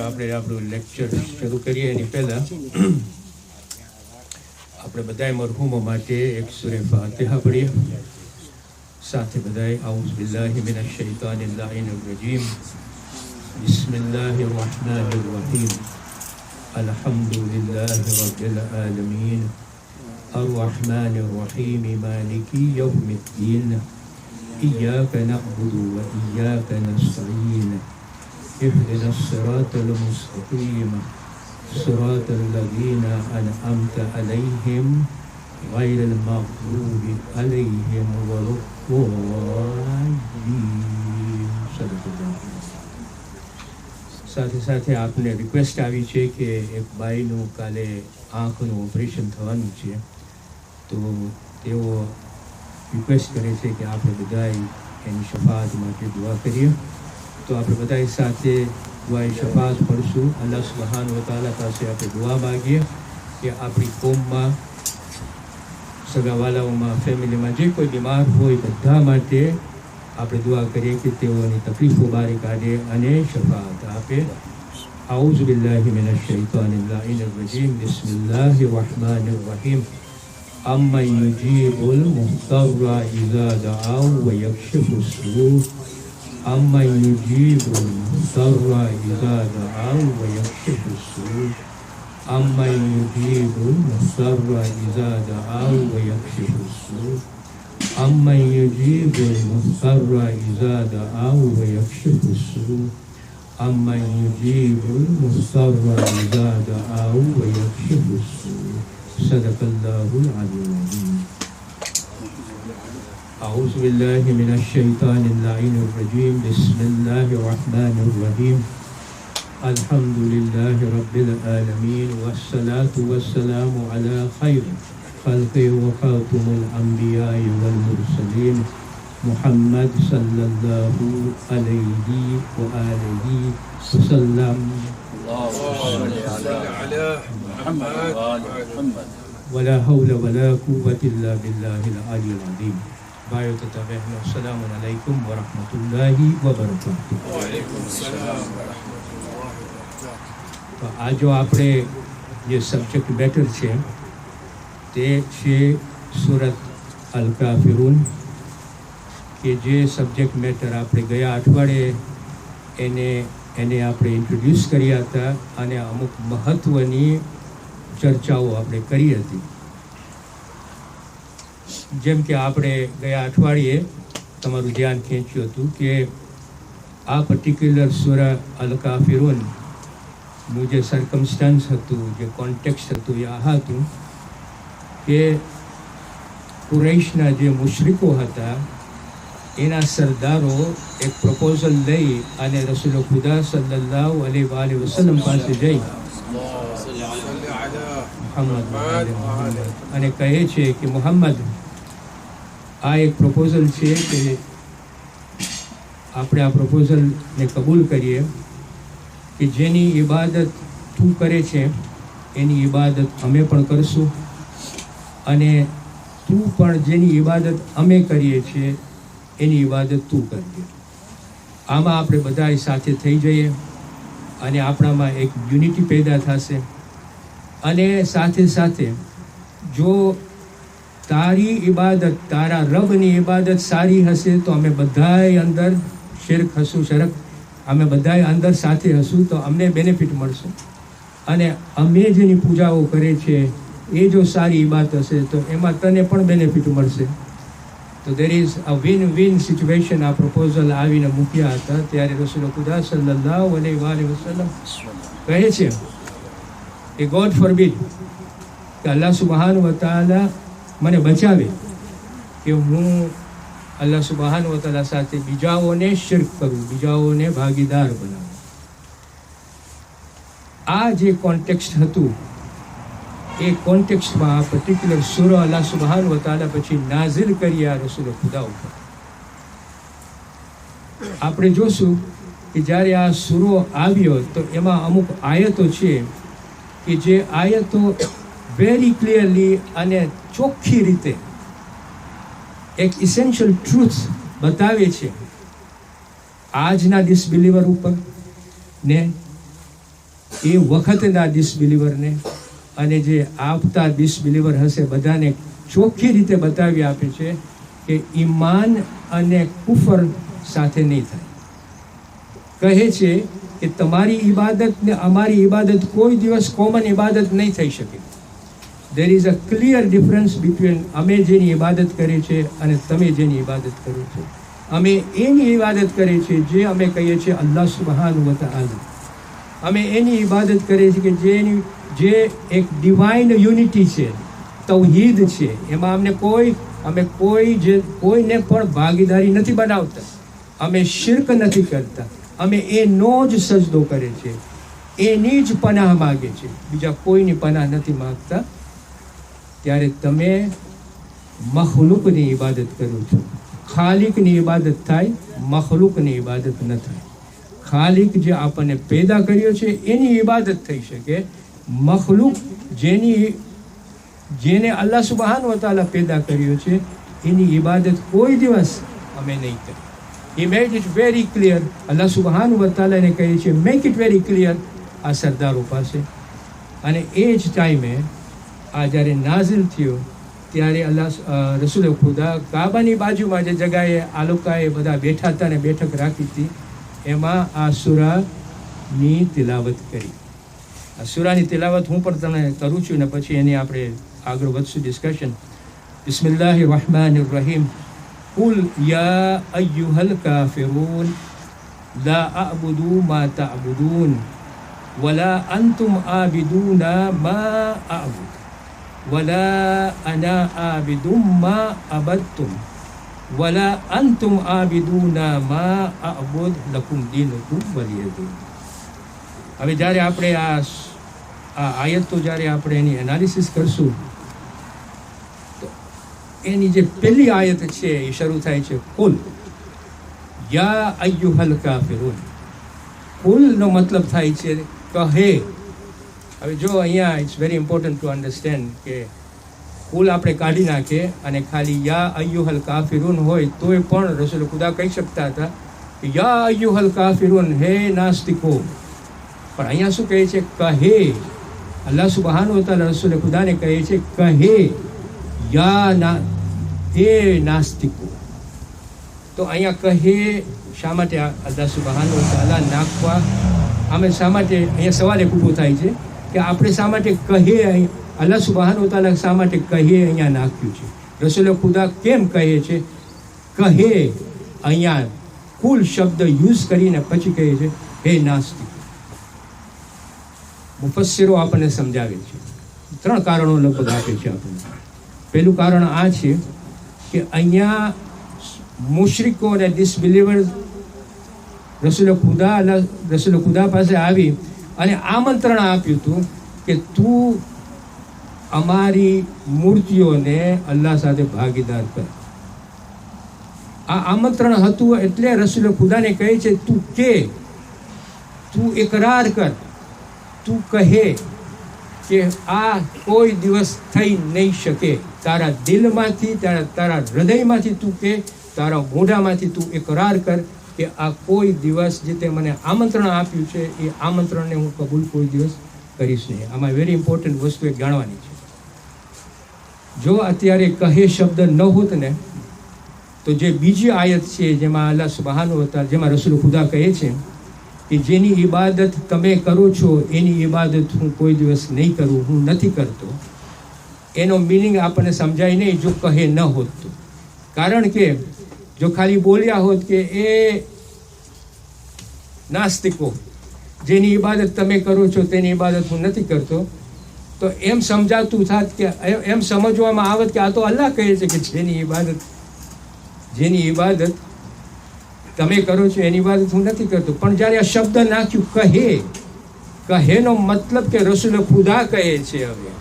આપણે આપણું લેક્ચર શરૂ કરીએ એની પહેલાં આપણે બધાય મરહૂમો માટે એક સૂરે ફાતિહા પઢીએ. સાથે બધાય આઉઝ બિલ્લાહિ મિનશ શૈતાનિર લાઈનિર રજીમ. બિસ્મિલ્લાહિર રહમાનિર રહીમ. અલ્હમ્દુલિલ્લાહિ રબ્બિલ આલમીન. અર-રહમાનિર રહીમ. માલિકી યૌમિદ્દીન. إياك نعبد وإياك نستعين اهدنا الصراط المستقيم صراط الذين أنعمت عليهم غير المغضوب عليهم ولا الضالين. સાથે સાથે આપને રિક્વેસ્ટ આવી છે કે એક બાઈનું કાલે આંખનું ઓપરેશન થવાનું છે, તો તેઓ રિક્વેસ્ટ કરે છે કે આપણે બધાએ એની શફાત માટે દુઆ કરીએ. તો આપણે બધાએ સાથે દુઆએ શફાત પડશું. અલ્લાહ સુબ્હાનહુ વ તઆલા પાસે આપણે દુઆ માગીએ કે આપણી કોમમાં, સગાવાલાઓમાં, ફેમિલીમાં જે કોઈ બીમાર હોય બધા માટે આપણે દુઆ કરીએ કે તેઓની તકલીફો બારી કાઢે અને શફાત આપે. આઉઝુ બિલ્લાહિ મિનશ શૈતાનિર લાઈનિર રજીમ. બિસ્મિલ્લાહિર રહમાનિર રહીમ. أَمَّنْ يُجِيبُ الْمُضْطَرَّ إِذَا دَعَاهُ وَيَكْشِفُ السُّوءَ أَمَّنْ يُجِيبُ الْمُضْطَرَّ إِذَا دَعَاهُ وَيَكْشِفُ السُّوءَ أَمَّنْ يُجِيبُ الْمُضْطَرَّ إِذَا دَعَاهُ وَيَكْشِفُ السُّوءَ أَمَّنْ يُجِيبُ الْمُضْطَرَّ إِذَا دَعَاهُ وَيَكْشِفُ السُّوءَ أَمَّنْ يُجِيبُ الْمُضْطَرَّ إِذَا دَعَاهُ وَيَكْشِفُ السُّوءَ. صدق الله العظيم. أعوذ بالله من الشيطان اللعين الرجيم. بسم الله الرحمن الرحيم. الحمد لله رب العالمين والصلاة والسلام على خير خلق وخاتم الأنبياء والمرسلين محمد صلى الله عليه وآله وسلم. ولا حول ولا قوة إلا بالله العلي العظيم. ભાઈઓ તથા બહેનો, અસ્સલામુ અલૈકુમ વરહમતુલ્લાહિ વબરકાતુહુ. તો આ જો આપણે જે સબ્જેક્ટ મેટર છે તે છે સૂરત અલ કાફિરૂન, કે જે સબ્જેક્ટ મેટર આપણે ગયા અઠવાડિયે એને આપણે ઇન્ટ્રોડ્યુસ કર્યા હતા અને અમુક મહત્ત્વની ચર્ચાઓ આપણે કરી હતી. જેમ કે આપણે ગયા અઠવાડિયે તમારું ધ્યાન ખેંચ્યું હતું કે આ પર્ટિક્યુલર સૂરા અલ કાફિરૂનનું જે સર્કમસ્ટન્સ હતું, જે કોન્ટેક્સ્ટ હતું, એ આ હતું કે કુરૈશના જે મુશરિકો હતા એના સરદારો એક પ્રપોઝલ લઈ અને રસૂલ ખુદા સલ્લલ્લાહુ અલૈહિ વસલ્લમ પાસે જઈ અને કહે છે કે મુહમ્મદ, આ એક પ્રપોઝલ છે કે આપણે આ પ્રપોઝલને કબૂલ કરીએ કે જેની ઇબાદત તું કરે છે એની ઇબાદત અમે પણ કરશું, અને તું પણ જેની ઇબાદત અમે કરીએ છીએ એની ઇબાદત તું કરજે. આમાં આપણે બધા સાથે થઈ જઈએ અને આપણામાં એક યુનિટી પેદા થશે. અને સાથે સાથે જો તારી ઇબાદત, તારા રબની ઇબાદત સારી હશે તો અમે બધાય અંદર શરક અમે બધાય અંદર સાથે હશું તો અમને બેનિફિટ મળશે. અને અમે જેની પૂજાઓ કરે છે એ જો સારી ઇબાદત હશે તો એમાં તને પણ બેનિફિટ મળશે. તો there is a win situation. આ પ્રપોઝલ આવીને મૂક્યા હતા ત્યારે રસૂલ ખુદા સલ્લલ્લાહુ અલૈહિ વસલ્લમ કહે છે કે ગોડ ફોરબીડ, કે અલ્લાહ સુબ્હાનહુ વ તઆલા મને બચાવે કે હું અલ્લાહ સુબ્હાનહુ વ તઆલા સાથે બીજાઓને શિર્ક કરું, બીજાઓને ભાગીદાર બનાવું. આ જે કોન્ટેક્સ્ટ હતું એ કોન્ટેક્સ્ટમાં આ પર્ટિક્યુલર સૂરો અલ્લાહ સુબ્હાનહુ વ તઆલા પછી નાઝિલ કરી આ રસૂલ ખુદા ઉપર. આપણે જોશું કે જ્યારે આ સૂરો આવ્યો તો એમાં અમુક આયતો છે કે જે આયતો વેરી ક્લિયરલી અને ચોખ્ખી રીતે એક ઇસેન્શિયલ ટ્રુથ બતાવે છે આજના ડિસબિલીવર ઉપર ને એ વખતના ડિસબિલીવરને અને જે આવતા ડિસબિલીવર હશે બધાને ચોખ્ખી રીતે બતાવી આપે છે કે ઈમાન અને કુફર સાથે નહીં થાય. કહે છે કે તમારી ઇબાદત ને અમારી ઇબાદત કોઈ દિવસ કોમન ઇબાદત નહીં થઈ શકે. There is a clear difference between અમે જેની ઇબાદત કરીએ છીએ અને તમે જેની ઇબાદત કરો છો. અમે એની ઇબાદત કરીએ છીએ જે અમે કહીએ છીએ અલ્લાહ સુબ્હાનહુ વ તઆલા. અમે એની ઇબાદત કરીએ છીએ કે જે એક ડિવાઇન યુનિટી છે, તૌહીદ છે. એમાં અમે કોઈને પણ ભાગીદારી નથી બનાવતા. અમે શિર્ક નથી કરતા. અમે એનો જ સજદો કરે છે, એની જ પનાહ માગે છે, બીજા કોઈની પનાહ નથી માગતા. ત્યારે તમે મખલુકની ઇબાદત કરો છો. ખાલિકની ઇબાદત થાય, મખલુકની ઇબાદત ન થાય. ખાલિક જે આપણને પેદા કર્યો છે એની ઇબાદત થઈ શકે. મખલુક જેને અલ્લાહ સુબ્હાનહુ વ તઆલા પેદા કર્યો છે એની ઇબાદત કોઈ દિવસ અમે નહીં કરીએ. He made it very clear. અલ્લાહ સુબ્હાનહુ વ તઆલાને કહે છે મેક ઇટ વેરી ક્લિયર આ સરદારો પાસે. અને એ જ ટાઈમે આ જ્યારે નાઝિલ થયો ત્યારે રસૂલ ખુદા કાબાની બાજુમાં જે જગાએ આ લોકોએ બધા બેઠા હતા અને બેઠક રાખી હતી એમાં આ સૂરાની તિલાવત કરી. આ સૂરાની તિલાવત હું પણ તમને કરું છું ને પછી એની આપણે આગળ વધશું ડિસ્કશન. બિસ્મિલ્લાહિર રહેમાનિર રહીમ. قل يا أيها الكافرون لا أعبد ما تعبدون ولا أنتم عابدون ما أعبد ولا أنا عابد ما عبدتم ولا أنتم عابدون ما أعبد لكم دينكم ولي دين. હવે જ્યારે આપણે આ આયત તો જ્યારે આપણે એની એનાલિસિસ કરશું એની જે પહેલી આયત છે એ શરૂ થાય છે કુલ યા અય્યુહલ કાફિરૂન. કુલનો મતલબ થાય છે કહે. હવે જો અહીંયા it's very important to understand કે કુલ આપણે કાઢી નાખીએ અને ખાલી યા અય્યુહલ કાફિરૂન હોય તોય પણ રસૂલ ખુદા કહી શકતા હતા કે યા અય્યુહલ કાફિરૂન હે નાસ્તિકો. પણ અહીંયા શું કહે છે કહે. અલ્લાહ સુબ્હાનહુ વ તઆલા રસૂલ ખુદાને કહે છે કહે એ નાસ્તિકો. તો અહીંયા કહે શા માટે અલ્લાહ સુબ્હાનહુ વ તઆલા નાખવા? અમે શા માટે અહીંયા સવાલ એક ઊભો થાય છે કે આપણે શા માટે કહે અલ્લાહ સુબ્હાનહુ વ તઆલા શા માટે કહે અહીંયા નાખ્યું છે? રસૂલ ખુદા કેમ કહે છે કહે? અહીંયા કુલ શબ્દ યુઝ કરીને પછી કહે છે હે નાસ્તિકો. મુફસ્સિરો આપણને સમજાવે છે. 3 કારણો લગભગ આપે છે આપણને. પહેલું કારણ આ છે કે અહીંયા મુશરિકો અને ડિસબિલીવર્સ રસૂલ ખુદા પાસે આવી અને આમંત્રણ આપ્યું હતું કે તું અમારી મૂર્તિઓને અલ્લાહ સાથે ભાગીદાર કર. આ આમંત્રણ હતું એટલે રસૂલ ખુદાને કહે છે તું ઇકરાર કર, તું કહે કે આ કોઈ દિવસ થઈ નહીં શકે. તારા દિલમાંથી તારા હૃદયમાંથી તું કે તારા મોઢામાંથી તું ઇકરાર કર કે આ કોઈ દિવસ જે તે મને આમંત્રણ આપ્યું છે એ આમંત્રણને હું કબૂલ કોઈ દિવસ કરીશ નહીં. આમાં વેરી ઇમ્પોર્ટન્ટ વસ્તુ એક જાણવાની છે. જો અત્યારે કહે શબ્દ ન હોત ને તો જે બીજી આયત છે જેમાં અલ્લાહ સુબ્હાનહુ વ તઆલા જેમાં રસૂલ ખુદા કહે છે કે જેની ઇબાદત તમે કરો છો એની ઇબાદત હું કોઈ દિવસ નહીં કરું, હું નથી કરતો. એનો મિનિંગ આપણને સમજાય નહીં જો કહે ન હોત તો. કારણ કે જો ખાલી બોલ્યા હોત કે એ નાસ્તિકો જેની ઇબાદત તમે કરો છો તેની ઇબાદત હું નથી કરતો તો એમ સમજાતું થાત કે એમ સમજવામાં આવત કે આ તો અલ્લાહ કહે છે કે જેની ઇબાદત તમે કરો છો એની ઇબાદત હું નથી કરતો. પણ જ્યારે આ શબ્દ નાખ્યું કહેનો મતલબ કે રસૂલ ખુદા કહે છે. હવે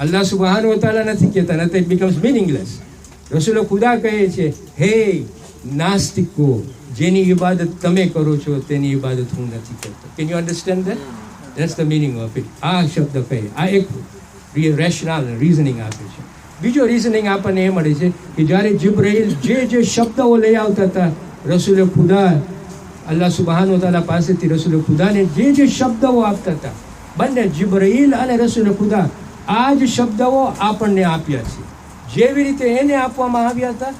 અલ્લાહ સુબ્હાનહુ વ તઆલા નથી કહેતા, નથી. It becomes મીનિંગલેસ. રસૂલ ખુદા કહે છે હે નાસ્તિકો જેની ઇબાદત તમે કરો છો તેની ઇબાદત હું નથી કરતો. Can you understand that? That's the meaning of it. આ શબ્દ કહે આ એક રેશનલ રીઝનિંગ આપે છે. બીજો રીઝનિંગ આપણને એ મળે છે કે જ્યારે જિબ્રાઈલ જે શબ્દો લઈ આવતા હતા રસૂલ ખુદા અલ્લાહ સુબહાન તાલા પાસેથી રસૂલ ખુદાને જે શબ્દો આપતા હતા, બંને જિબ્રાઈલ અને રસૂલ ખુદા આ જ શબ્દો આપણને આપ્યા છે. જેવી રીતે એને આપવામાં આવ્યા હતા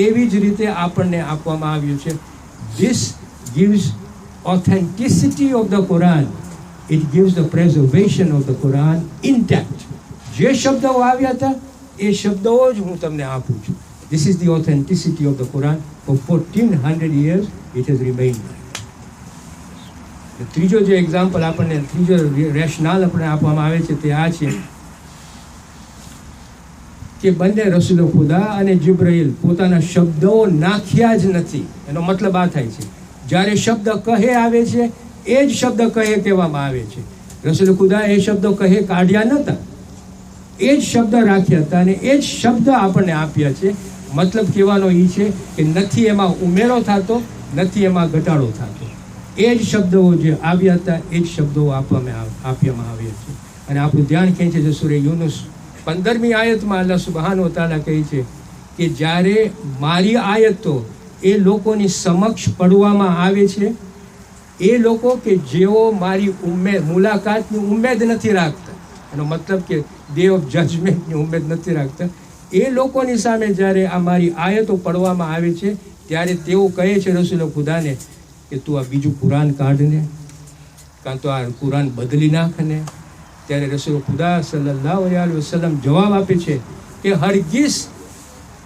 એવી જ રીતે આપણને આપવામાં આવ્યું છે. This gives authenticity of the Quran. It gives the preservation of the Quran intact. જે શબ્દો આવ્યા હતા એ શબ્દો જ હું તમને આપું છું. This is the authenticity of the Quran. For 1400 years it has remained. ત્રીજો જે એક્ઝામ્પલ આપણને, ત્રીજો રેશનાલ આપણને આપવામાં આવે છે તે આ છે કે બંને રસૂલ ખુદા અને જિબ્રાઈલ પોતાના શબ્દો નાખ્યા જ નથી. એનો મતલબ આ થાય છે, જ્યારે શબ્દ કહે આવે છે એ જ શબ્દ કહે કહેવામાં આવે છે. રસૂલ ખુદા એ શબ્દો કહે કાઢ્યા નહોતા, એ જ શબ્દ રાખ્યા હતા અને એ જ શબ્દ આપણને આપ્યા છે. મતલબ કહેવાનો એ છે કે નથી એમાં ઉમેરો થતો, નથી એમાં ઘટાડો થતો. એ જ શબ્દો જે આવ્યા હતા એ જ શબ્દો આપવામાં આવ્યા છે. અને આપણું ધ્યાન ખેંચે છે સૂરે યુનુસ 15મી આયતમાં અલ્લાહ સુબહાન તાલા કહે છે કે જ્યારે મારી આયતો એ લોકોની સમક્ષ પડવામાં આવે છે, એ લોકો કે જેઓ મારી મુલાકાતની ઉમેદ નથી રાખતા, એનો મતલબ કે ડે ઓફ જજમેન્ટની ઉમેદ નથી રાખતા, એ લોકોની સામે જ્યારે આ મારી આયતો પડવામાં આવે છે ત્યારે તેઓ કહે છે રસૂલ ખુદાને કે તું આ બીજું કુરાન કાઢને, કાં તો આ કુરાન બદલી નાખને. ત્યારે રસૂલ ખુદા સલ્લલ્લાહુ અલૈહિ વસલ્લમ જવાબ આપે છે કે હરગીઝ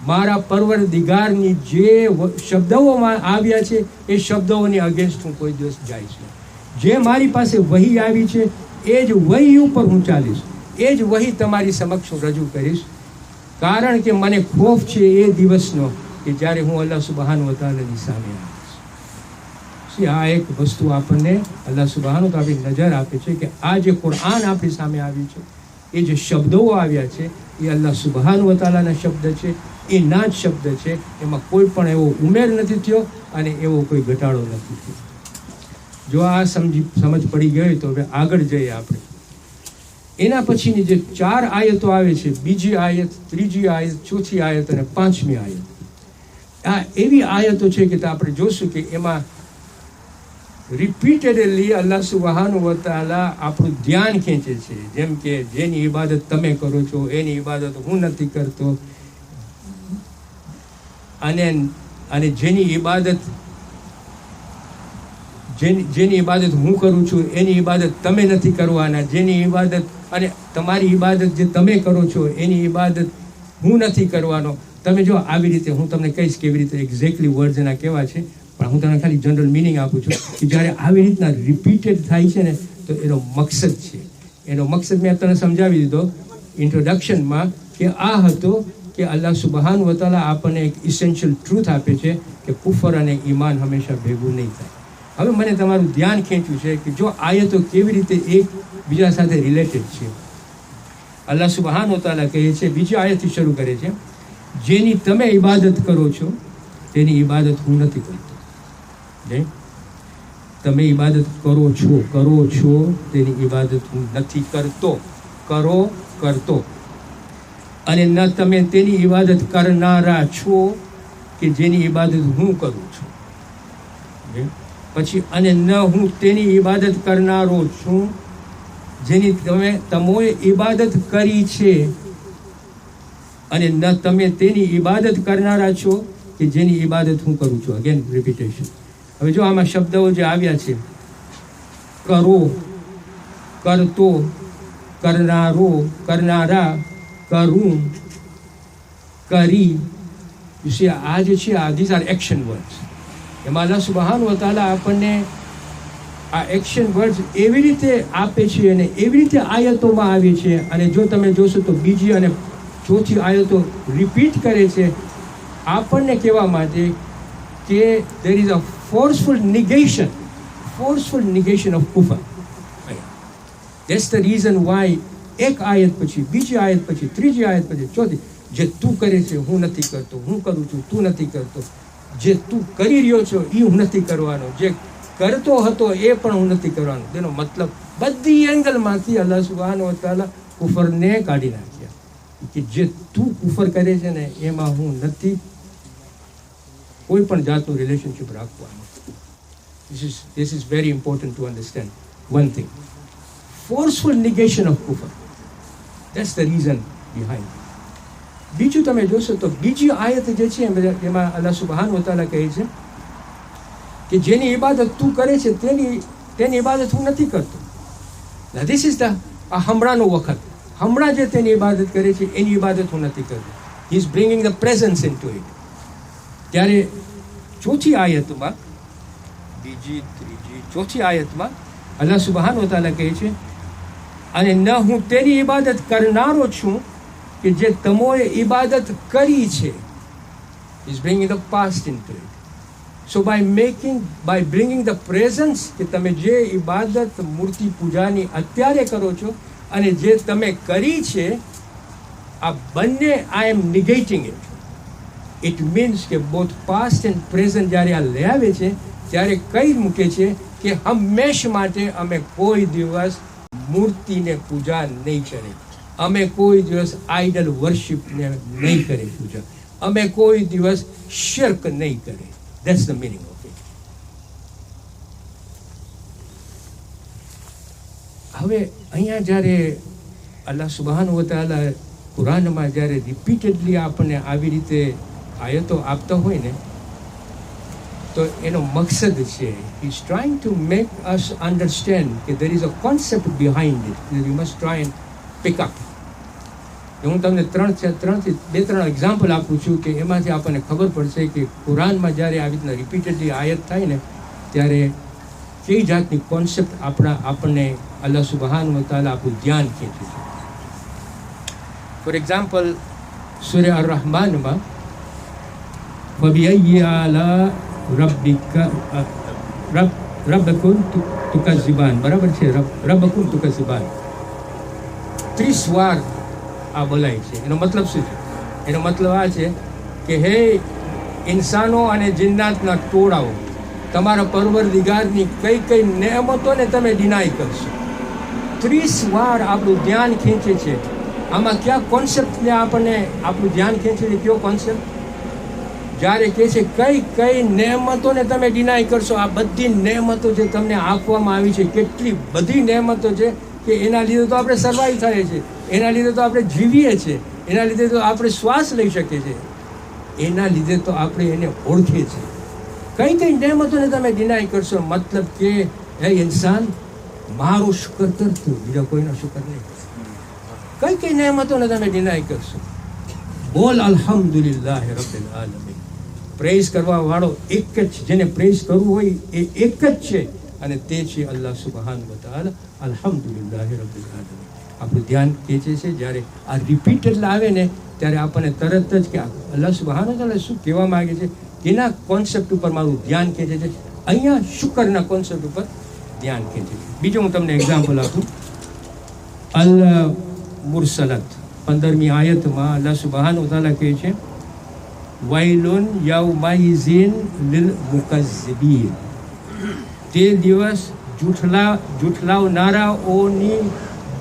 મારા પરવરદિગારની જે શબ્દોમાં આવ્યા છે એ શબ્દોની અગેન્સ્ટ હું કોઈ દિવસ જઈશ નહીં. જે મારી પાસે વહી આવી છે એ જ વહી ઉપર હું ચાલીશ, એ જ વહી તમારી સમક્ષ હું રજૂ કરીશ. કારણ કે મને ખોફ છે એ દિવસનો કે જ્યારે હું અલ્લાહ સુબહાન વ તઆલાની સામે આવીશ. આ એક વસ્તુ આપણને અલ્લાહ સુબહાન તો આપણી નજર આપે છે કે આ જે કુરાન આપણી સામે આવ્યું છે, એ જે શબ્દો આવ્યા છે એ અલ્લાહ સુબહાન વ તઆલાના શબ્દ છે, એ ના જ શબ્દ છે. એમાં કોઈ પણ એવો ઉમેર નથી થયો અને એવો કોઈ ઘટાડો નથી થયો. જો આ સમજ પડી ગઈ તો હવે આગળ જઈએ આપણે. એના પછીની જે 4 આયતો આવે છે, બીજી આયત, ત્રીજી આયત, ચોથી આયત અને 5મી આયત, આ એવી આયતો છે કે આપણે જોશું કે એમાં રિપીટેડલી અલ્લાહ સુબહાન વ તઆલા આપણું ધ્યાન ખેંચે છે. જેમ કે જેની ઇબાદત તમે કરો છો એની ઇબાદત હું નથી કરતો, અને જેની ઇબાદત હું કરું છું એની ઇબાદત તમે નથી કરવાના, જેની ઇબાદત અને તમારી ઇબાદત જે તમે કરો છો એની ઇબાદત હું નથી કરવાનો. તમે જો આવી રીતે, હું તમને કહીશ કેવી રીતે એક્ઝેક્ટલી વર્ડ્સ એના કેવા છે, પણ હું તમને ખાલી જનરલ મિનિંગ આપું છું કે જ્યારે આવી રીતના રિપીટેડ થાય છે ને તો એનો મકસદ છે. એનો મકસદ મેં તમને સમજાવી દીધો ઇન્ટ્રોડક્શનમાં કે આ હતો કે અલ્લાહ સુબહાન વ તઆલા આપણને એક ઇસેન્શિયલ ટ્રુથ આપે છે કે કુફર અને ઈમાન હંમેશા ભેગું નહીં થાય. હવે મને તમારું ધ્યાન ખેંચ્યું છે કે જો આયતો કેવી રીતે એક બીજા સાથે રિલેટેડ છે. અલ્લાહ સુબહાન વ તઆલા કહે છે, બીજી આયતથી શરૂ કરે છે, જેની તમે ઇબાદત કરો છો તેની ઇબાદત હું નથી કરતો. તમે ઇબાદત કરો છો તેની ઇબાદત હું નથી કરતો, કરતો. અને ન તમે તેની ઇબાદત કરનારા છો કે જેની ઇબાદત હું કરું છું. પછી અને ન હું તેની ઇબાદત કરનારો છું જેની તમોએ ઇબાદત કરી છે, અને ન તમે તેની ઇબાદત કરનારા છો કે જેની ઇબાદત હું કરું છું. Again repetition. હવે જો આમાં શબ્દો જે આવ્યા છે, કરો, કરતો, કરનારો, કરનારા, કરું, કરી, આ જે છે આ ધીઝ આર એક્શન વર્ડ્સ. એમાં અલ્લાહ સુબહાન વ તઆલા આપણને આ એક્શન વર્ડ્સ એવી રીતે આપે છે અને એવી રીતે આયતોમાં આવે છે. અને જો તમે જોશો તો બીજી અને ચોથી આયતો રિપીટ કરે છે આપણને કહેવા માટે કે there is a forceful negation of kufr. That's the reason why એક આયત પછી બીજી આયત પછી ત્રીજી આયત પછી ચોથી, જે તું કરે છે હું નથી કરતો, હું કરું છું તું નથી કરતો, જે તું કરી રહ્યો છો એ હું નથી કરવાનો, જે કરતો હતો એ પણ હું નથી કરવાનો. તેનો મતલબ બધી એંગલમાંથી અલ્લાહ સુબહાનહુ વ તઆલા કુફરને કાઢી નાખ્યા કે જે તું કુફર કરે છે ને એમાં હું નથી કોઈ પણ જાતનું રિલેશનશિપ રાખવાનું. This is very important to understand. One thing, forceful negation of kufr. That's the reason behind. બીજું તમે જોશો તો બીજી આયત જે છે એમાં અલ્લાહ સુબ્હાનહુ વ તઆલા કહે છે કે જેની ઇબાદત તું કરે છે તેની ઇબાદત હું નથી કરતો. Now this is the હમણાંનો વખત, હમણાં જે તેની ઇબાદત કરે છે એની ઇબાદત હું નથી કરતો. He is bringing the presence into it. ત્યારે ચોથી આયતમાં, બીજી ત્રીજી ચોથી આયતમાં અલ્લાહ સુબ્હાનહુ વ તઆલા કહે છે અને ન હું તેની ઇબાદત કરનારો છું કે જે તમોએ ઇબાદત કરી છે. He is bringing the past into it. So by bringing the presence, કે તમે જે ઇબાદત મૂર્તિ પૂજાની અત્યારે કરો છો અને જે તમે કરી છે, આ બંને I am negating it. It means કે both past and present જ્યારે આ લઈ આવે છે ત્યારે કઈ મૂકે છે કે હંમેશ માટે અમે કોઈ દિવસ મૂર્તિને પૂજા નહીં કરે, અમે કોઈ દિવસ આઇડલ વર્શિપને નહીં કરે પૂજા, અમે કોઈ દિવસ શિર્ક નહીં કરે. That's the meaning of it. હવે અહીંયા જ્યારે અલ્લાહ સુબ્હાનહુ વ તઆલા કુરાનમાં જ્યારે રિપીટેડલી આપણને આવી રીતે આયતો આપતા હોય ને તો એનો મકસદ છે, he is trying to make us understand કે there is a concept behind it that you must try and pick up. હું તમને બે ત્રણ એક્ઝામ્પલ આપું છું કે એમાંથી આપણને ખબર પડશે કે કુરાનમાં જ્યારે આવી રીતના રિપીટેડલી આયત થાય ને ત્યારે કઈ જાતની કોન્સેપ્ટ આપણને અલ્લાહ સુબ્હાનહુ વ તઆલા આપણું ધ્યાન ખેંચે છે. ફોર એક્ઝામ્પલ સૂરા અર-રહમાનમાં ફબિઅય્યિ આલા રબ્બિકુમ તુકઝિબાન, બરાબર છે, રબ્બકુમ તુકઝિબાન 30 વાર આ બોલાય છે. એનો મતલબ શું છે? એનો મતલબ આ છે કે હે ઇન્સાનો અને જિન્નાતના ટોળાઓ, તમારા પરવરદિગારની કઈ નેમતોને તમે ડિનાય કરશો. 30 વાર આપણું ધ્યાન ખેંચે છે. આમાં કયા કોન્સેપ્ટને આપણને આપણું ધ્યાન ખેંચે છે? કયો કોન્સેપ્ટ? જ્યારે કહે છે કઈ નેમતોને તમે ડિનાય કરશો. આ બધી નેમતો જે તમને આપવામાં આવી છે, કેટલી બધી નેમતો છે કે એના લીધે તો આપણે સર્વાઈવ થાય છે, એના લીધે તો આપણે જીવીએ છીએ, એના લીધે તો આપણે શ્વાસ લઈ શકીએ છીએ, એના લીધે તો આપણે એને ઓળખીએ છીએ. કઈ નેમતોને તમે ડિનાય કરશો, મતલબ કે હે ઇન્સાન, મારો શુકર કરતો, બીજા કોઈનો શુકર નહીં. કઈ નેમતોને તમે ડિનાય કરશો? બોલ અલ્હમ્દુલિલ્લાહ રબ્બિલ આલમીન. પ્રેઝ કરવા વાળો એક જ છે, જેને પ્રેઝ કરવું હોય એ એક જ છે, અને તે છે અલ્લાહ સુબ્હાનહુ વ તઆલા. અલ્હમ્દુલિલ્લાહ રબ્બિલ આલમીન. આપણું ધ્યાન ખેંચે છે. જ્યારે આ રિપીટેડ આવે ને ત્યારે આપણને તરત જ કે અલ્લાહ સુબ્હાનહુ વ તઆલા શું કહેવા માંગે છે, એના કોન્સેપ્ટ ઉપર મારું ધ્યાન ખેંચે છે. અહીંયા શુકરના કોન્સેપ્ટ ઉપર ધ્યાન ખેંચે છે. બીજું હું તમને એક્ઝામ્પલ આપું. અલ મુરસલત 15મી આયતમાં અલ્લાહ સુબ્હાનહુ વ તઆલા કહે છે વૈલુન યૌમઇઝિન લિલ મુકઝ્ઝિબીન. તે દિવસ જૂઠલાવનારાઓની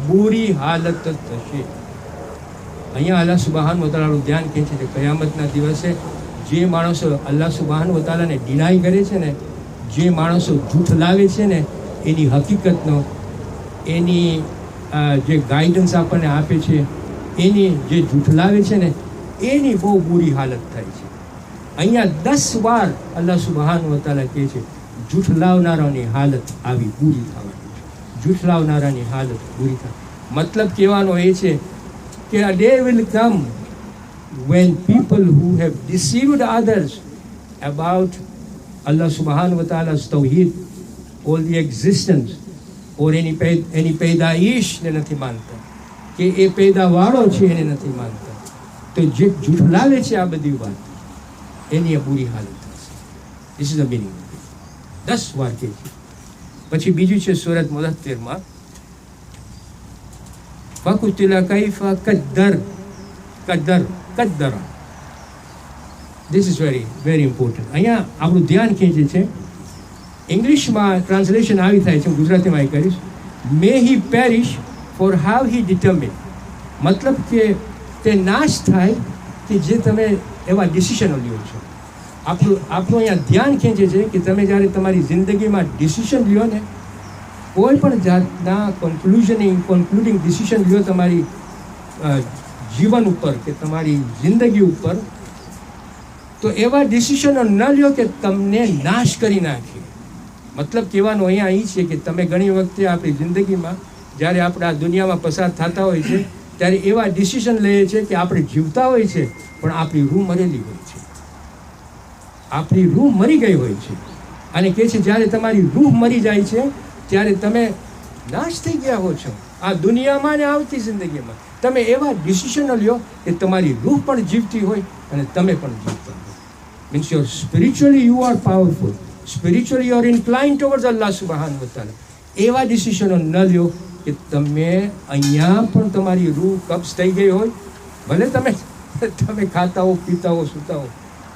બુરી હાલત થશે. અહીંયા અલ્લાહ સુબ્હાનહુ વ તઆલાનું ધ્યાન ખેંચે છે. કયામતના દિવસે જે માણસો અલ્લાહ સુબ્હાનહુ વ તઆલાને ડિનાય કરે છે ને, જે માણસો જૂઠલાવે છે ને, એની હકીકતનો, એની જે ગાઈડન્સ આપણને આપે છે, એની જે જૂઠલાવે છે ને એની બહુ બુરી હાલત થાય છે. અહીંયા 10 વાર અલ્લાહ સુબ્હાનહુ વ તઆલા કહે છે જૂઠલાવનારાની હાલત આવી બુરી થવાની છે, જૂઠલાવનારાની હાલત બુરી થાય. મતલબ કહેવાનો એ છે કે a day will come when people who have deceived others about Allah subhanahu wa ta'ala's tawheed, all the existence, or any पैदाइश ने નથી માનતા, કે એ પેદાવાળો છે એને નથી માનતા, તો જે જૂઠલાવે છે આ બધી વાત, એની આ બુરી હાલત થશે. This is the meaning. 10 વાર કહે છે. પછી બીજું છે Surat મુદથ્થિરમાં ફકુતિલા કૈફા કદ્દરા. This is very very important. અહીંયા આપણું ધ્યાન ખેંચે છે. ઇંગ્લિશમાં ટ્રાન્સલેશન આવી થાય છે, હું ગુજરાતીમાં કરીશ. મે હી પેરિશ ફોર હાવ હી ડિટર્મિન. મતલબ કે તે નાશ થાય કે જે તમે એવા ડિસિશનો લ્યો છો. આપણું અહીંયા ધ્યાન ખેંચે છે કે તમે જ્યારે તમારી જિંદગીમાં ડિસિશન લ્યો ને, કોઈ પણ જાતના કન્ક્લુડિંગ ડિસિશન લ્યો તમારી જીવન ઉપર કે તમારી જિંદગી ઉપર, તો એવા ડિસિશનો ન લ્યો કે તમને નાશ કરી નાખે. મતલબ કહેવાનો અહીંયા એ છે કે તમે ઘણી વખતે આપણી જિંદગીમાં જ્યારે આપણે આ દુનિયામાં પસાર થતા હોય છે ત્યારે એવા ડિસિશન લઈએ છીએ કે આપણે જીવતા હોય છે પણ આપણી રૂહ મરેલી હોય છે, આપણી રૂહ મરી ગઈ હોય છે. અને કહે છે જ્યારે તમારી રૂહ મરી જાય છે ત્યારે તમે નાશ થઈ ગયા હો છો આ દુનિયામાં ને આવતી જિંદગીમાં. તમે એવા ડિસિશનો લ્યો કે તમારી રૂહ પણ જીવતી હોય અને તમે પણ જીવતા હોય. Means your spiritually you are powerful, spiritually you are incline towards અલ્લાહ સુબહાન વ તઆલા. એવા ડિસિશનો ન લ્યો કે તમે અહીંયા પણ તમારી રૂહ કબ્ઝ થઈ ગઈ હોય, ભલે તમે ખાતા હો, પીતા હો, સૂતા હો,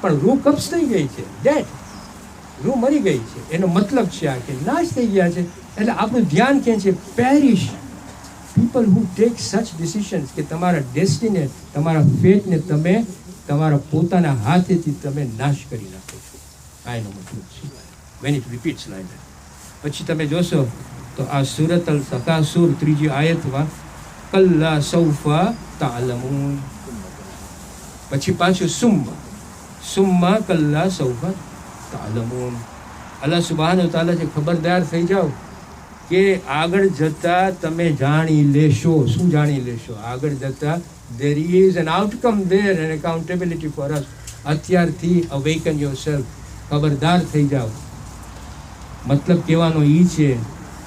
પણ રૂહ કબ્ઝ થઈ ગઈ છે, ડેડ, રૂહ મરી ગઈ છે. એનો મતલબ છે આ કે નાશ થઈ ગયા છે. એટલે આપણું ધ્યાન ક્યાં છે? Perish. People who take such decisions કે તમારા ડેસ્ટીને, તમારા ફેટને તમે તમારા પોતાના હાથેથી તમે નાશ કરી નાખો છો. આ એનો મતલબ છે. When it repeats like that. પછી તમે જોશો તો આ સૂરત અલ તકાસુર 3જી આયતમાં કલ્લા સૌફા તાલમૂન, પછી પાછું સુમ્મા કલ્લા સૌફા તાલમૂન. અલ્લાહ સુબહાનહુ તઆલા છે ખબરદાર થઈ જાઓ કે આગળ જતા તમે જાણી લેશો. શું જાણી લેશો? આગળ જતા there is an outcome there and accountability for us. અત્યારથી awaken yourself, ખબરદાર થઈ જાઓ. મતલબ કહેવાનો એ છે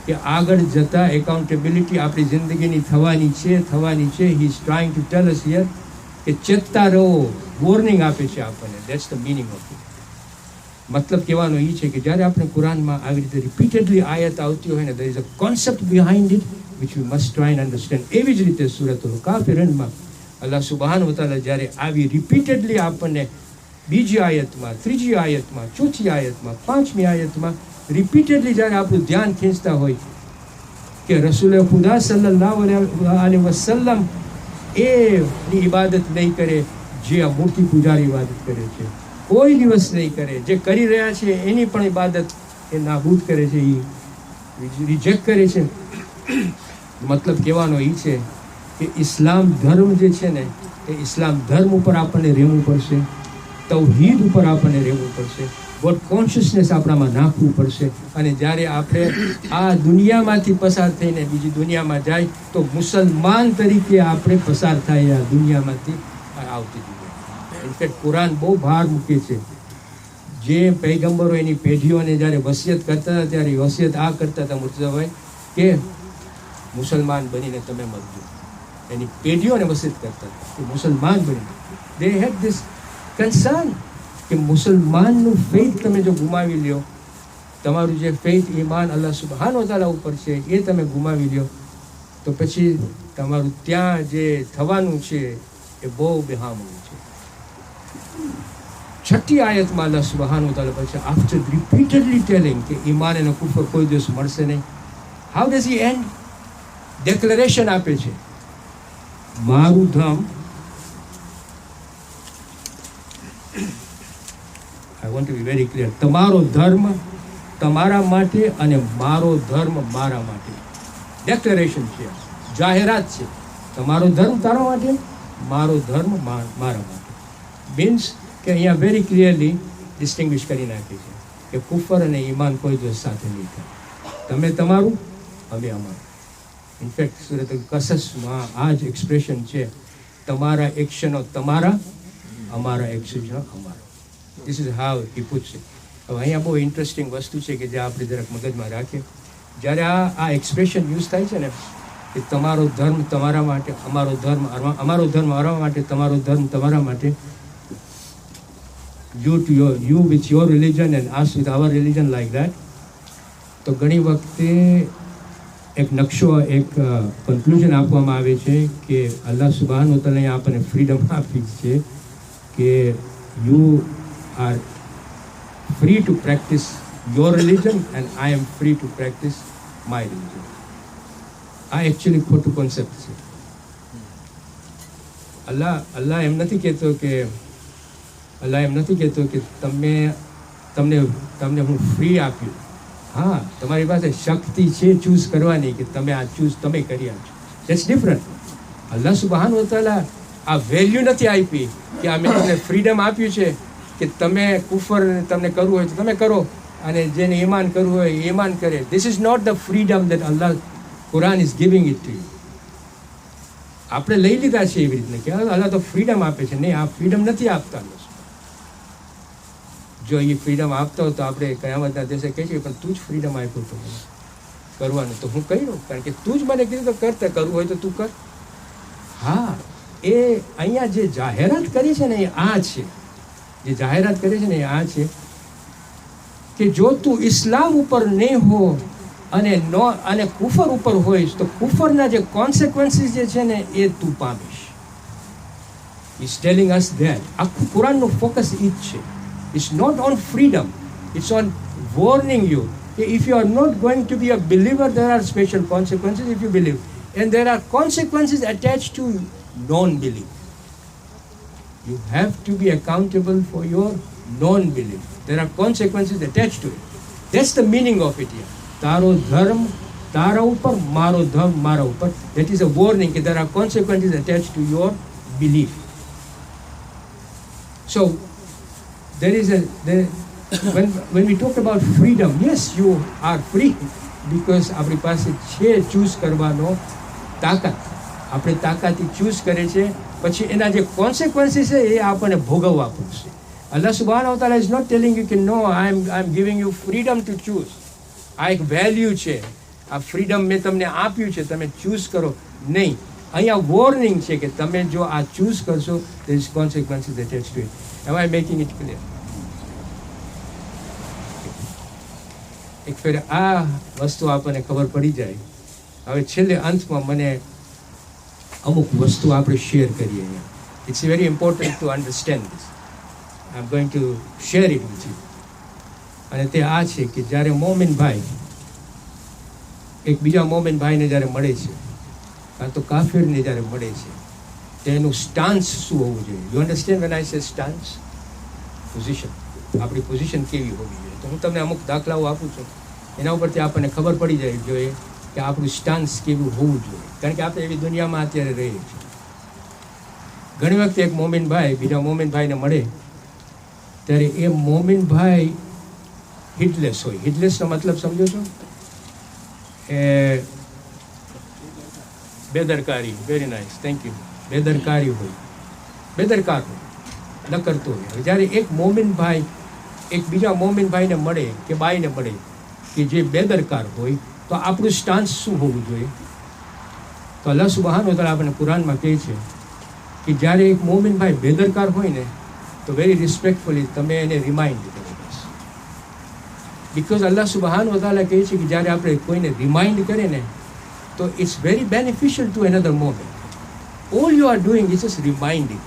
કે આગળ જતા એકાઉન્ટેબિલિટી આપણી જિંદગીની થવાની છે. He is trying to tell us here કે ચેતતા રહો, વોર્નિંગ આપે છે આપણને. That's the meaning of it. મતલબ કહેવાનો એ છે કે જ્યારે આપણે કુરાનમાં આવી રીતે રિપીટેડલી આયત આવતી હોય ને, there is a concept behind it which we must try and understand. એવી જ રીતે સૂરતુલ કાફિરુનમાં અલ્લાહ સુબહાનહુ વ તઆલા જ્યારે આવી રિપીટેડલી આપણને બીજી આયતમાં, ત્રીજી આયતમાં, ચોથી આયતમાં, પાંચમી આયતમાં રિપીટેડલી જ્યારે આપણું ધ્યાન ખેંચતા હોય કે રસૂલ ખુદા સલ્લલ્લાહુ અલૈહિ વસલ્લમ એની ઇબાદત નહીં કરે જે આ મૂર્તિ પૂજારી ઇબાદત કરે છે, કોઈ દિવસ નહીં કરે. જે કરી રહ્યા છે એની પણ ઇબાદત એ નાબૂદ કરે છે, એ રિજેક્ટ કરે છે. મતલબ કહેવાનો એ છે કે ઇસ્લામ ધર્મ જે છે ને, એ ઇસ્લામ ધર્મ ઉપર આપણને રહેવું પડશે, તૌહીદ ઉપર આપણને રહેવું પડશે, ગોડ કોન્શિયસનેસ આપણામાં નાખવું પડશે. અને જ્યારે આપણે આ દુનિયામાંથી પસાર થઈને બીજી દુનિયામાં જાય તો મુસલમાન તરીકે આપણે પસાર થાય આ દુનિયામાંથી આવતી દુનિયા. ઇનફેક્ટ કુરાન બહુ ભાર મૂકે છે. જે પૈગંબરો એની પેઢીઓને જ્યારે વસિયત કરતા હતા ત્યારે વસિયત આ કરતા હતા મુર્તઝાભાઈ કે મુસલમાન બનીને તમે મરજો. એની પેઢીઓને વસિયત કરતા હતા કે મુસલમાન બનીને. દે હેડ ધીસ કન્સર્ન કે મુસલમાનનું ફેથ તમે જો ગુમાવી લ્યો, તમારું જે ફેથ ઈમાન અલ્લાહ સુબહાનહુ વ તઆલા ઉપર છે એ તમે ગુમાવી લ્યો, તો પછી તમારું ત્યાં જે થવાનું છે એ બહુ બેહામણું છે. છઠ્ઠી આયતમાં અલ્લાહ સુબહાનહુ વ તઆલા પછી આફ્ટર રિપીટેડલી ટેલિંગ કે ઈમાન અને કુફર કોઈ દિવસ મળશે નહીં, how does he and? Declaration આપે છે, મારું ધર્મ, I want to be very clear, તમારો ધર્મ તમારા માટે અને મારો ધર્મ મારા માટે. ડેક્લેરેશન છે, જાહેરાત છે. તમારો ધર્મ તારા માટે, મારો ધર્મ મારા માટે. મીન્સ કે અહીંયા વેરી ક્લિયરલી ડિસ્ટિંગ્વિશ કરી નાખી છે કે કુફર અને ઈમાન કોઈ દિવસ સાથે નહીં થાય. તમે તમારું, અમે અમારું. ઇનફેક્ટ સૂરત કસસમાં આ જ એક્સપ્રેશન છે, તમારા એક્શનો તમારા, અમારા એક્શનો અમારા. This is how he puts it. હવે અહીંયા બહુ ઇન્ટરેસ્ટિંગ વસ્તુ છે કે જે આપણે જરાક મગજમાં રાખીએ. જ્યારે આ એક્સપ્રેશન યુઝ થાય છે ને કે તમારો ધર્મ તમારા માટે, અમારો ધર્મ અમારા માટે, તમારો ધર્મ તમારા માટે, you with your religion and us with our religion like that, તો ઘણી વખતે એક નકશો, એક કન્ક્લુઝન આપવામાં આવે છે કે અલ્લાહ સુબહાનહુ વ તઆલા આપણને ફ્રીડમ આપી છે કે you are free to practice your religion and I am free to practice my religion. આ એકચ્યુઅલી ખોટું કોન્સેપ્ટ છે. અલ્લાહ એમ નથી કહેતો કે અલ્લાહ એમ નથી કહેતો કે તમને હું ફ્રી આપ્યું. હા, તમારી પાસે શક્તિ છે ચૂઝ કરવાની કે તમે આ ચૂઝ તમે કરી આપજો. That's different. અલ્લાહ સુબહાનહુ તઆલા આ વેલ્યુ નથી આપી કે અમે તમને ફ્રીડમ આપ્યું છે કે તમે કુફર તમને કરવું હોય તો તમે કરો અને જેને ઈમાન કરવું હોય એ ઈમાન કરે. This is not the freedom that Allah Quran is giving it to you. આપણે લઈ લીધા છે એવી રીતના કે અલ્લાહ તો ફ્રીડમ આપે છે. નહીં, આ ફ્રીડમ નથી આપતા. જો એ ફ્રીડમ આપતા હોય તો આપણે કયામતના દિવસે કહીએ પણ તું જ ફ્રીડમ આપ્યું તો મને કરવાનું, તો હું કર્યું કારણ કે તું જ મને કીધું તો કરતા કરવું હોય તો તું કર. હા, એ અહીંયા જે જાહેરાત કરી છે ને એ આ છે, જે જાહેરાત કરી છે ને એ આ છે કે જો તું ઇસ્લામ ઉપર નહીં હો અને કુફર ઉપર હોઈશ તો કુફરના જે કોન્સિક્વન્સીસ જે છે ને એ તું પામીશ. Is telling us that. આખું કુરાનનું ફોકસ એ જ છે. It's not on freedom. It's on warning you. If you are not going to be a believer, there are special consequences if you believe. And there are consequences attached to non-belief. You have to be accountable for your non-belief. There are consequences attached to it. That's the meaning of it here. Taro dharm, tara upar, maro dharm, mara upar. That is a warning that there are consequences attached to your belief. So, when we talk about freedom, yes, you are free because આપણી પાસે છે choose કરવાનો તાકાત. આપણે તાકાતથી choose કરે છે, પછી એના જે કોન્સિક્વન્સીસ છે એ આપણને ભોગવવા પડશે. અલ્લાહ સુબહાનહુ વ તઆલા ઇઝ નોટ ટેલિંગ યુ કે no I am giving you freedom to choose. આ એક વેલ્યુ છે, આ ફ્રીડમ મેં તમને આપ્યું છે, તમે ચૂઝ કરો. નહીં, અહીંયા વોર્નિંગ છે કે તમે જો આ ચૂઝ કરશો there is consequences attached to it. Am I making it clear? એક ફેર આ વસ્તુ આપણને ખબર પડી જાય. હવે છેલ્લે અંતમાં મને અમુક વસ્તુ આપણે શેર કરીએ અહીંયા. It's very important to understand this. I am going to share it with you. અને તે આ છે કે જ્યારે મોમિનભાઈ એક બીજા મોમિનભાઈને જ્યારે મળે છે, કાં તો કાફિરને જ્યારે મળે છે, તેનું સ્ટાન્સ શું હોવું જોઈએ? યુ અન્ડરસ્ટેન્ડ વેન આઈ સે સ્ટાન્સ? પોઝિશન. આપણી પોઝિશન કેવી હોવી જોઈએ? તો હું તમને અમુક દાખલાઓ આપું છું, એના ઉપરથી આપણને ખબર પડી જાય જોઈએ કે આપણું સ્ટાન્સ કેવું હોવું જોઈએ. કારણ કે આપણે એવી દુનિયામાં અત્યારે રહીએ છીએ. ઘણી વખતે એક મોમિનભાઈ બીજા મોમિનભાઈને મળે ત્યારે એ મોમિનભાઈ હિડલેસ હોય. હિડલેસનો મતલબ સમજો છો? એ બેદરકારી. Very nice, thank you. બેદરકારી હોય, બેદરકાર હોય, ન કરતો હોય. જ્યારે એક મોમિનભાઈ એક બીજા મોમિનભાઈને મળે કે બાઈને મળે કે જે બેદરકાર હોય, તો આપણું સ્ટાન્સ શું હોવું જોઈએ? તો અલ્લાહ સુબહાનહુ વ તઆલા આપણને કુરાનમાં કહે છે કે જ્યારે એક મોમિનભાઈ બેદરકાર હોય ને તો વેરી રિસ્પેક્ટફુલી તમે એને રિમાઇન્ડ કરો. બિકોઝ અલ્લાહ સુબહાનહુ વ તઆલા કહે છે કે જ્યારે આપણે કોઈને રિમાઇન્ડ કરીએ ને તો it's very beneficial to another moment. All you are doing is just reminding.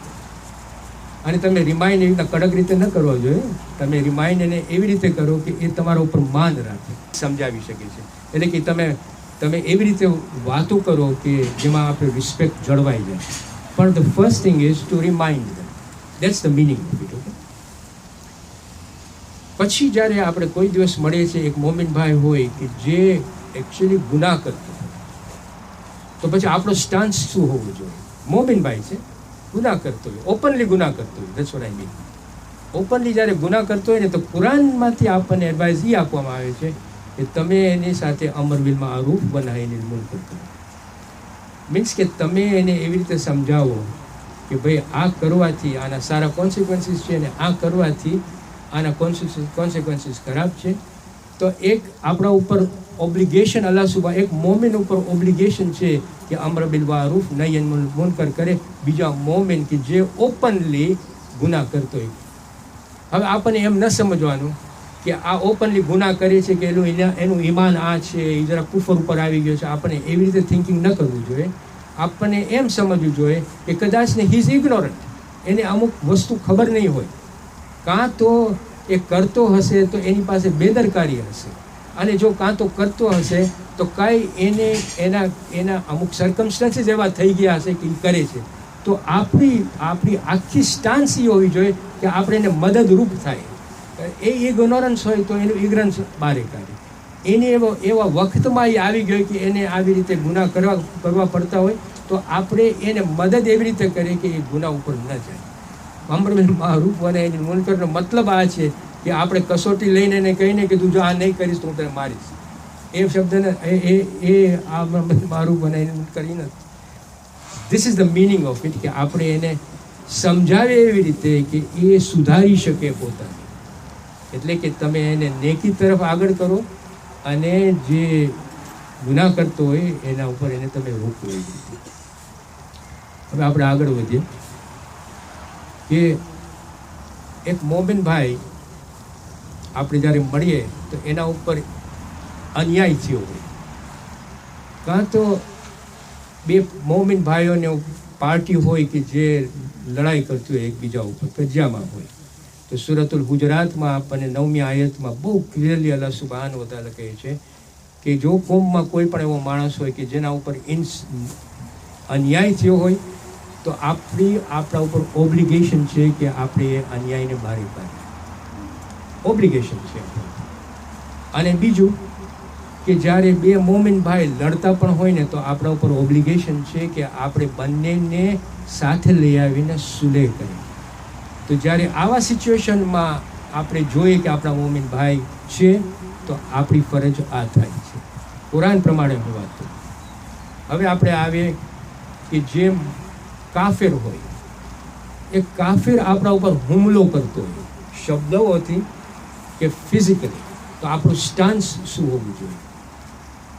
અને તમે રિમાઇન્ડ એવી રીતના કડક રીતે ન કરવો જોઈએ. તમે રિમાઇન્ડ એને એવી રીતે કરો કે એ તમારા ઉપર માન રાખે, સમજાવી શકે છે. એટલે કે તમે એવી રીતે વાતો કરો કે જેમાં આપણે રિસ્પેક્ટ જળવાઈ જાય. પણ the first thing is to remind them. That's the meaning of it. Okay. પછી જ્યારે આપણે કોઈ દિવસ મળીએ છીએ એક મોમિનભાઈ હોય કે જે એકચ્યુઅલી ગુનાહ કરતો હોય, તો પછી આપણો સ્ટાન્સ શું હોવો જોઈએ? મોમિનભાઈ છે, ગુનાહ કરતો હોય, ઓપનલી ગુનાહ કરતો હોય. That's what I mean. Openly જ્યારે ગુનાહ કરતો હોય ને તો કુરાનમાંથી આપણને એડવાઇસ એ આપવામાં આવે છે કે તમે એની સાથે અમર બિલ મારૂફ વ નહી અનિલ મુનકર કરો. મીન્સ કે તમે એને એવી રીતે સમજાવો કે ભાઈ આ કરવાથી આના સારા કોન્સિક્વન્સીસ છે ને આ કરવાથી આના કોન્સિક્વન્સીસ ખરાબ છે. તો એક આપણા ઉપર ઓબ્લિગેશન અલ્લાહ સુબહાન એક મોમિન ઉપર ઓબ્લિગેશન છે કે અમર બિલ મારૂફ નહી અનિલ મુનકર કરે બીજા મોમિન કે જે ઓપનલી ગુનાહ કરતો હોય. હવે આપણને એમ ન સમજવાનું કે આ ઓપનલી ગુનાહ કરે છે કે એનું ઈમાન આ છે, એ જરા કુફર ઉપર આવી ગયો છે. આપણે એવી રીતે થિંકિંગ ન કરવું જોઈએ. આપણને એમ સમજવું જોઈએ કે કદાચ ને હી ઇઝ ઇગ્નોરન્ટ, એને અમુક વસ્તુ ખબર નહીં હોય, કાં તો એ કરતો હશે તો એની પાસે બેદરકારી હશે, અને જો કાં તો કરતો હશે તો કાંઈ એના અમુક સર્કમસ્ટન્સીસ એવા થઈ ગયા હશે કે એ કરે છે. તો આપણી આખી સ્ટાન્સ એ હોવી જોઈએ કે આપણે એને મદદરૂપ થાય. એ ઇગ્નોરન્સ હોય તો એનું ઇગ્નોરન્સ બહાર કાઢે. એને એવા વખતમાં એ આવી ગયો કે એને આવી રીતે ગુના કરવા પડતા હોય તો આપણે એને મદદ એવી રીતે કરીએ કે એ ગુના ઉપર ન જાય. કોમ્પ્રોમાઇઝ રૂપ અને એની મુનકરનો મતલબ આ છે કે આપણે કસોટી લઈને એને કહીને કે તું જો આ નહીં કરીશ તો હું તને મારીશ. એ શબ્દને આ મારું બનાવીને કરી નથી. This is the meaning of it, કે આપણે એને સમજાવે એવી રીતે કે એ સુધારી શકે પોતાને. એટલે કે તમે એને નેકી તરફ આગળ કરો અને જે ગુના કરતો હોય એના ઉપર એને તમે રોકો એવી રીતે. હવે આપણે આગળ વધીએ કે એક મોમિનભાઈ આપણે જ્યારે મળીએ તો એના ઉપર અન્યાય થયો હોય, કાં તો બે મોમિન ભાઈઓને પાર્ટી હોય કે જે લડાઈ કરતી હોય એકબીજા ઉપર, કજિયામાં હોય. તો સૂરતુલ હુજરાતમાં આપણને 9મી આયતમાં બહુ ક્લિયરલી અલ્લાહ સુબ્હાનહુ વ તઆલા કહે છે કે જો કોમમાં કોઈ પણ એવો માણસ હોય કે જેના ઉપર અન્યાય થયો હોય તો આપણા ઉપર ઓબ્લિગેશન છે કે આપણે એ અન્યાયને બારી પાડીએ. ઓબ્લિગેશન છે. અને બીજું કે જ્યારે બે મોમિન ભાઈ લડતા પણ હોય ને તો આપણા ઉપર ઓબ્લિગેશન છે કે આપણે બંનેને સાથે લઈ આવીને સુલેહ કરીએ. તો જ્યારે આવા સિચ્યુએશનમાં આપણે જોઈએ કે આપણા મોમિન ભાઈ છે તો આપણી ફરજ આ થાય છે. કુરાન પ્રમાણે હું વાત કરું. હવે આપણે આવીએ કે જેમ કાફિર હોય, એ કાફિર આપણા ઉપર હુમલો કરતો હોય શબ્દોથી કે ફિઝિકલી, તો આપણું સ્ટાન્સ શું હોવું જોઈએ?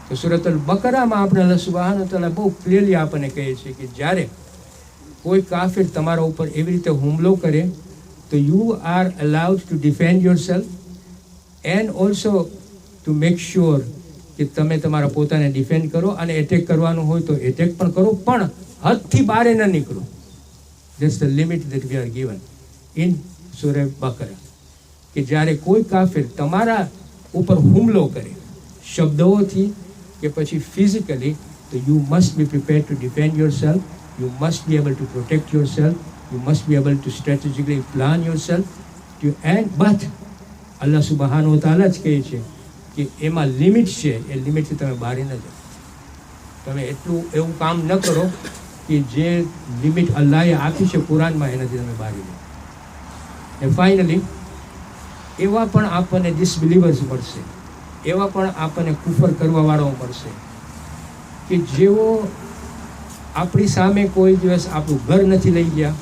તો સૂરતુલ બકરામાં આપણે અલ્લાહ સુબ્હાનહુ વ તઆલા બહુ ક્લિયરલી આપણને કહે છે કે જ્યારે કોઈ કાફિર તમારા ઉપર એવી રીતે હુમલો કરે તો you are allowed two defend your self and also to make sure કે તમે તમારા પોતાને ડિફેન્ડ કરો, અને એટેક કરવાનું હોય તો એટેક પણ કરો, પણ હદથી બહાર ન નીકળો. That's the limit that we are given in સૂરહ બકરા. કે જ્યારે કોઈ કાફિર તમારા ઉપર હુમલો કરે શબ્દોથી કે પછી ફિઝિકલી, તો you must be prepared to defend yourself. You must be able to protect yourself. You must be able to strategically plan yourself. But Allah subhanahu wa ta'ala જ કહે છે કે એમાં લિમિટ છે, એ લિમિટથી તમે બહાર ન જાઓ. તમે એવું કામ ન કરો કે જે લિમિટ અલ્લાહે આપી છે કુરાનમાં એનાથી તમે બહાર જાઓ. અને ફાઇનલી એવા પણ આપણને ડિસબિલીવર્સ મળશે, એવા પણ આપણને કુફર કરવાવાળાઓ મળશે કે જેઓ આપણી સામે કોઈ દિવસ આપણું ઘર નથી લઈ ગયા,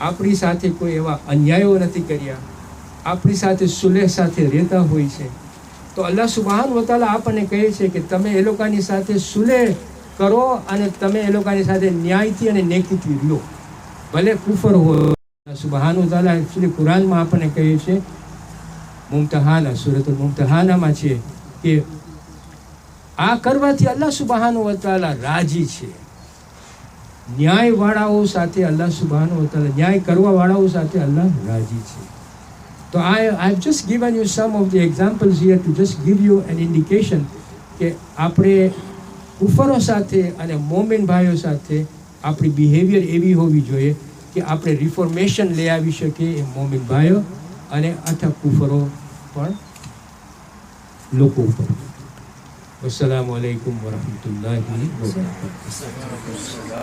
આપણી સાથે કોઈ એવા અન્યાયો નથી કર્યા, આપણી સાથે સુલેહ સાથે રહેતા હોય છે. તો અલ્લાહ સુબ્હાનહુ વ તઆલા આપણને કહે છે કે તમે એ લોકોની સાથે સુલેહ કરો અને તમે એ લોકોની સાથે ન્યાયથી અને નેકીથી રહ્યો, ભલે કુફર હોય. સુબ્હાનહુ વ તઆલા એકચ્યુઅલી કુરાનમાં આપણને કહે છે, મુમતહાના સૂરતુલ મુમતહાનામાં છે કે આ કરવાથી અલ્લાહ સુબ્હાનહુ વ તઆલા રાજી છે. ન્યાયવાળાઓ સાથે અલ્લાહ સુબ્હાનહુ વ તઆલા, ન્યાય કરવાવાળાઓ સાથે અલ્લાહ રાજી છે. તો I've just given you some of the examples here to just give you an indication કે આપણે કુફરો સાથે અને મોમિન ભાઈઓ સાથે આપણી બિહેવિયર એવી હોવી જોઈએ કે આપણે રિફોર્મેશન લઈ આવી શકીએ એ મોમિન ભાઈઓ અને અથવા કુફરો પણ લોકો ઉપર. વસ્સલામુ અલૈકુમ વરહમતુલ્લાહિ વબરકાતુહુ.